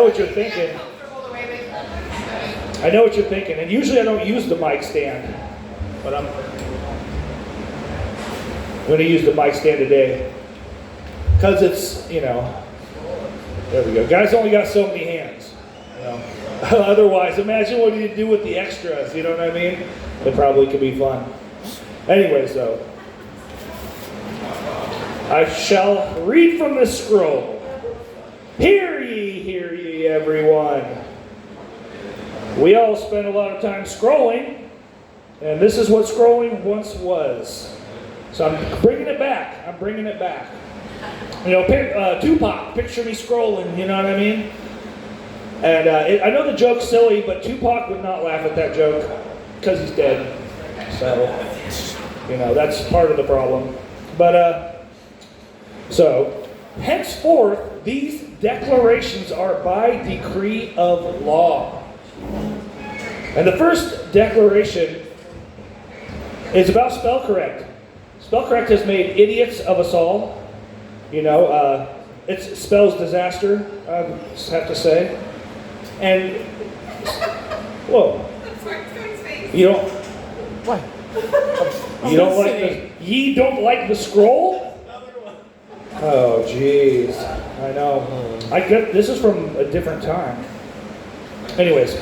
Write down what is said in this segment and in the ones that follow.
what you're thinking. I know what you're thinking. And usually I don't use the mic stand. But I'm going to use the mic stand today. Because it's, you know, there we go. Guys only got so many hands. You know. Otherwise, imagine what you do with the extras, you know what I mean? It probably could be fun. Anyways, though, I shall read from the scroll. Hear ye, everyone. We all spend a lot of time scrolling, and this is what scrolling once was. So I'm bringing it back. You know, Tupac, picture me scrolling, you know what I mean? And I know the joke's silly, but Tupac would not laugh at that joke because he's dead. So, you know, that's part of the problem. But, so, henceforth, these declarations are by decree of law. And the first declaration is about spell correct. Spell correct has made idiots of us all. You know, it spells disaster, I just have to say. And, whoa. You don't, what? You don't like the, ye don't like the scroll? Oh, jeez. I know. I get, this is from a different time. Anyways,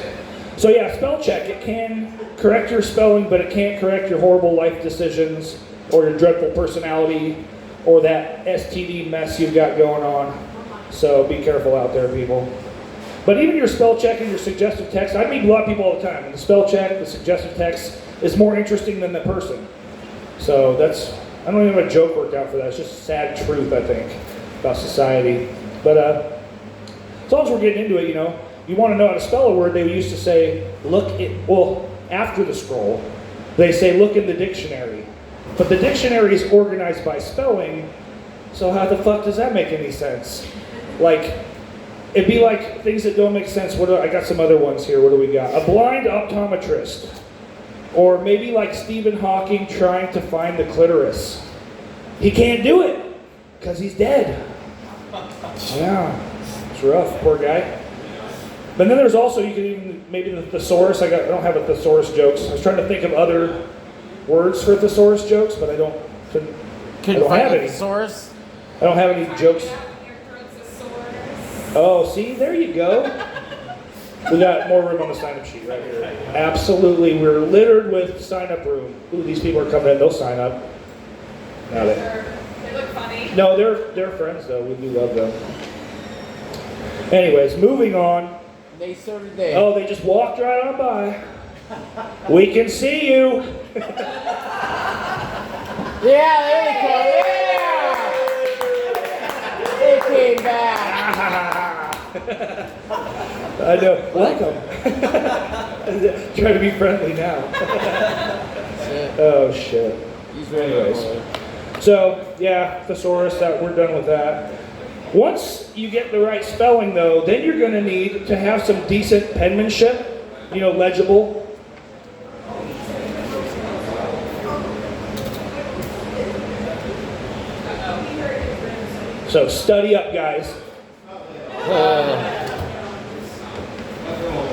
so yeah, spell check. It can correct your spelling, but it can't correct your horrible life decisions or your dreadful personality or that STD mess you've got going on. So be careful out there, people. But even your spell check and your suggestive text, I meet a lot of people all the time. And the spell check, the suggestive text is more interesting than the person. So that's, I don't even have a joke worked out for that. It's just sad truth, I think, about society. But as long as we're getting into it, you know, you want to know how to spell a word, they used to say, after the scroll, they say, look in the dictionary. But the dictionary is organized by spelling, so how the fuck does that make any sense? Like, it'd be like things that don't make sense. I got some other ones here. What do we got? A blind optometrist. Or maybe like Stephen Hawking trying to find the clitoris. He can't do it because he's dead. Yeah, it's rough, poor guy. But then there's also, you can even, maybe the thesaurus. I don't have a thesaurus jokes. I was trying to think of other words for thesaurus jokes, but I don't have any. Thesaurus? I don't have any jokes. Oh, see, there you go. We got more room on the sign-up sheet right here. Absolutely, we're littered with sign-up room. Ooh, these people are coming in, they'll sign up. Now they look funny. No, they're friends though, we do love them. Anyways, moving on. They so did they. Oh, they just walked right on by. We can see you. Yeah, there they go, yeah! They came back. I know. Welcome. Try to be friendly now. Oh shit. Anyways, so yeah, thesaurus. We're done with that. Once you get the right spelling, though, then you're going to need to have some decent penmanship. You know, legible. So study up, guys.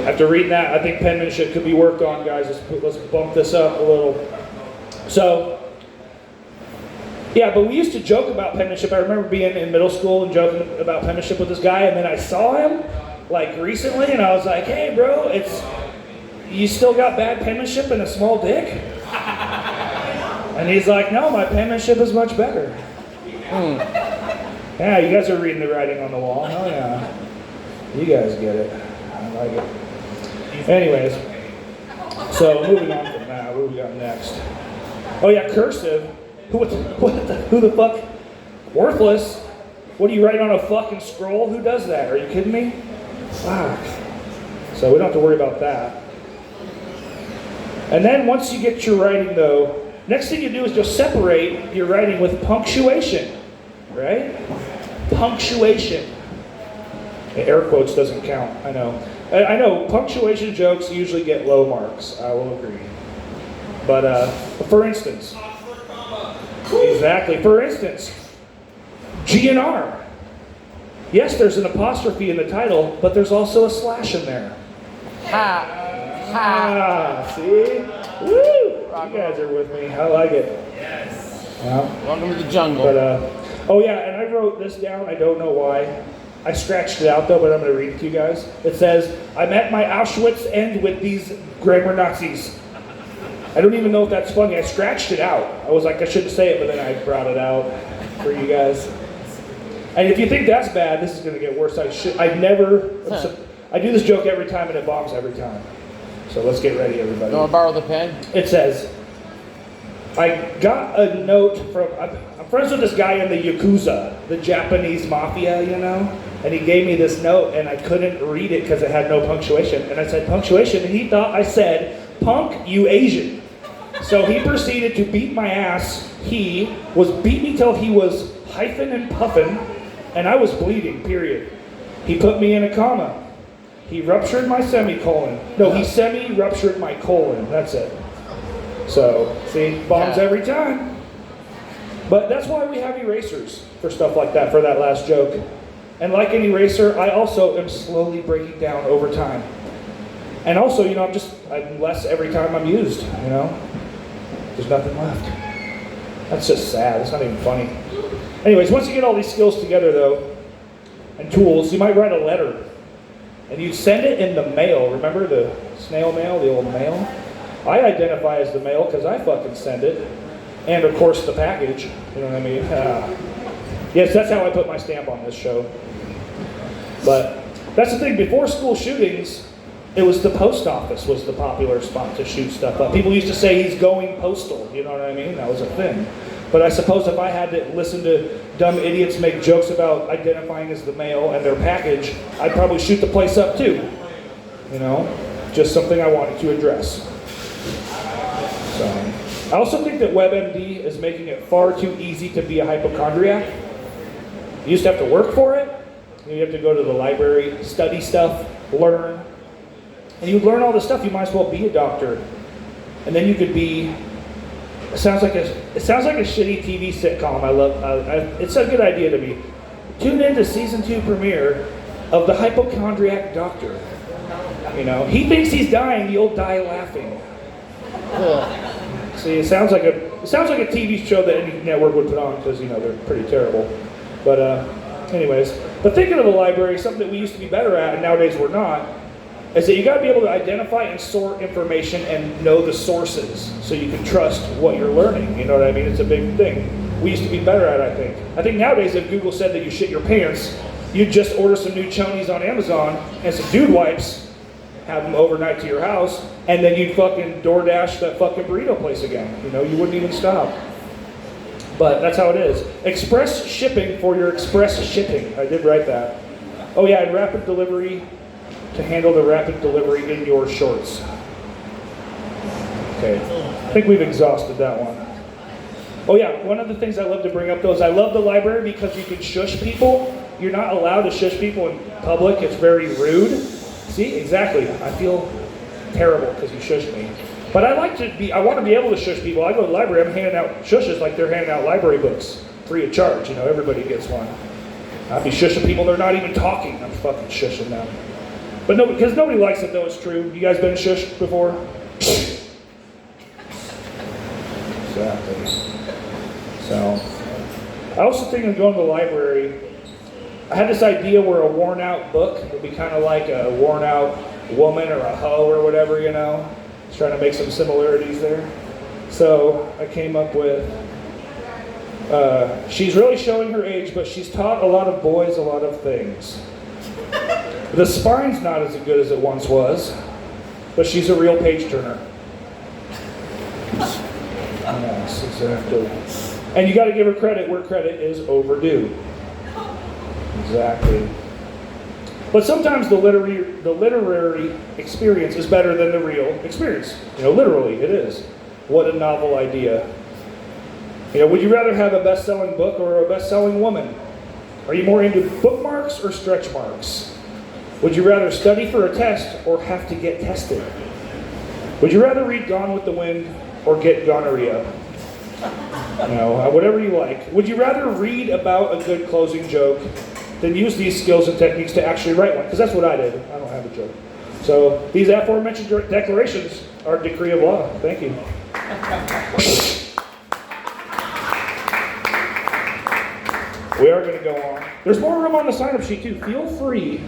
After reading that, I think penmanship could be worked on, guys. Let's bump this up a little. So, yeah, but we used to joke about penmanship. I remember being in middle school and joking about penmanship with this guy, and then I saw him, like, recently, and I was like, hey, bro, you still got bad penmanship and a small dick? And he's like, no, my penmanship is much better. Yeah, you guys are reading the writing on the wall. Oh, yeah. You guys get it. I like it. Anyways, so moving on from that, what do we got next? Oh, yeah, cursive. Who the fuck? Worthless. What do you write on a fucking scroll? Who does that? Are you kidding me? Fuck. So we don't have to worry about that. And then once you get your writing, though, next thing you do is just separate your writing with punctuation. Right? Punctuation. Air quotes doesn't count, I know. I know, punctuation jokes usually get low marks, I will agree. But for instance, exactly, for instance, GNR. Yes, there's an apostrophe in the title, but there's also a slash in there. Ha. Ha. See? Woo! You guys are with me. I like it. Yes. Yeah. Welcome to the jungle. But, oh yeah, and I wrote this down. I don't know why. I scratched it out though, but I'm going to read it to you guys. It says, I met my Auschwitz end with these grammar Nazis. I don't even know if that's funny. I scratched it out. I was like, I shouldn't say it, but then I brought it out for you guys. And if you think that's bad, this is going to get worse. I do this joke every time and it bombs every time. So let's get ready, everybody. You want to borrow the pen? It says, I got a note from, I'm friends with this guy in the Yakuza, the Japanese mafia, you know? And he gave me this note and I couldn't read it because it had no punctuation. And I said, punctuation? And he thought I said, punk, you Asian. So he proceeded to beat my ass. He beat me till he was hyphen and puffin, and I was bleeding, period. He put me in a comma. He ruptured my semicolon. No, he semi-ruptured my colon. That's it. So, see, bombs every time. But that's why we have erasers for stuff like that, for that last joke. And like an eraser, I also am slowly breaking down over time. And also, you know, I'm less every time I'm used, you know? There's nothing left. That's just sad. It's not even funny. Anyways, once you get all these skills together, though, and tools, you might write a letter. And you send it in the mail. Remember the snail mail, the old mail? I identify as the mail because I fucking send it. And, of course, the package. You know what I mean? Yes, that's how I put my stamp on this show. But that's the thing. Before school shootings, it was the post office was the popular spot to shoot stuff up. People used to say he's going postal. You know what I mean? That was a thing. But I suppose if I had to listen to dumb idiots make jokes about identifying as the mail and their package, I'd probably shoot the place up too. You know? Just something I wanted to address. So, I also think that WebMD is making it far too easy to be a hypochondriac. You used to have to work for it. You have to go to the library, study stuff, learn. And you learn all this stuff, you might as well be a doctor. And then you could be, it sounds like a shitty TV sitcom. It's a good idea to me. Tune in to season 2 premiere of The Hypochondriac Doctor. You know, he thinks he's dying, you'll die laughing. See, it sounds like a TV show that any network would put on because, you know, they're pretty terrible. But anyways, but thinking of the library, something that we used to be better at and nowadays we're not, is that you got to be able to identify and sort information and know the sources so you can trust what you're learning. You know what I mean? It's a big thing. We used to be better at it, I think. I think nowadays if Google said that you shit your pants, you'd just order some new chonies on Amazon and some dude wipes, have them overnight to your house, and then you'd fucking DoorDash that fucking burrito place again. You know, you wouldn't even stop. But that's how it is. Express shipping for your express shipping. I did write that. Oh yeah, and rapid delivery to handle the rapid delivery in your shorts. Okay, I think we've exhausted that one. Oh yeah, one of the things I love to bring up though is I love the library because you can shush people. You're not allowed to shush people in public. It's very rude. See, exactly. I feel terrible because you shushed me. But I want to be able to shush people. I go to the library, I'm handing out shushes like they're handing out library books, free of charge. You know, everybody gets one. I'd be shushing people, they're not even talking. I'm fucking shushing them. But no, because nobody likes it though, it's true. You guys been shushed before? Exactly. So, I also think of going to the library. I had this idea where a worn out book would be kind of like a worn out woman or a hoe or whatever, you know. Just trying to make some similarities there. So I came up with, she's really showing her age, but she's taught a lot of boys a lot of things. The spine's not as good as it once was, but she's a real page turner. Yes, exactly. And you got to give her credit where credit is overdue. Exactly. But sometimes the literary experience is better than the real experience. You know, literally, it is. What a novel idea. You know, would you rather have a best-selling book or a best-selling woman? Are you more into bookmarks or stretch marks? Would you rather study for a test or have to get tested? Would you rather read Gone with the Wind or get gonorrhea? You know, whatever you like. Would you rather read about a good closing joke then use these skills and techniques to actually write one, because that's what I did. I don't have a joke. So these aforementioned declarations are a decree of law. Thank you. We are going to go on. There's more room on the sign-up sheet too. Feel free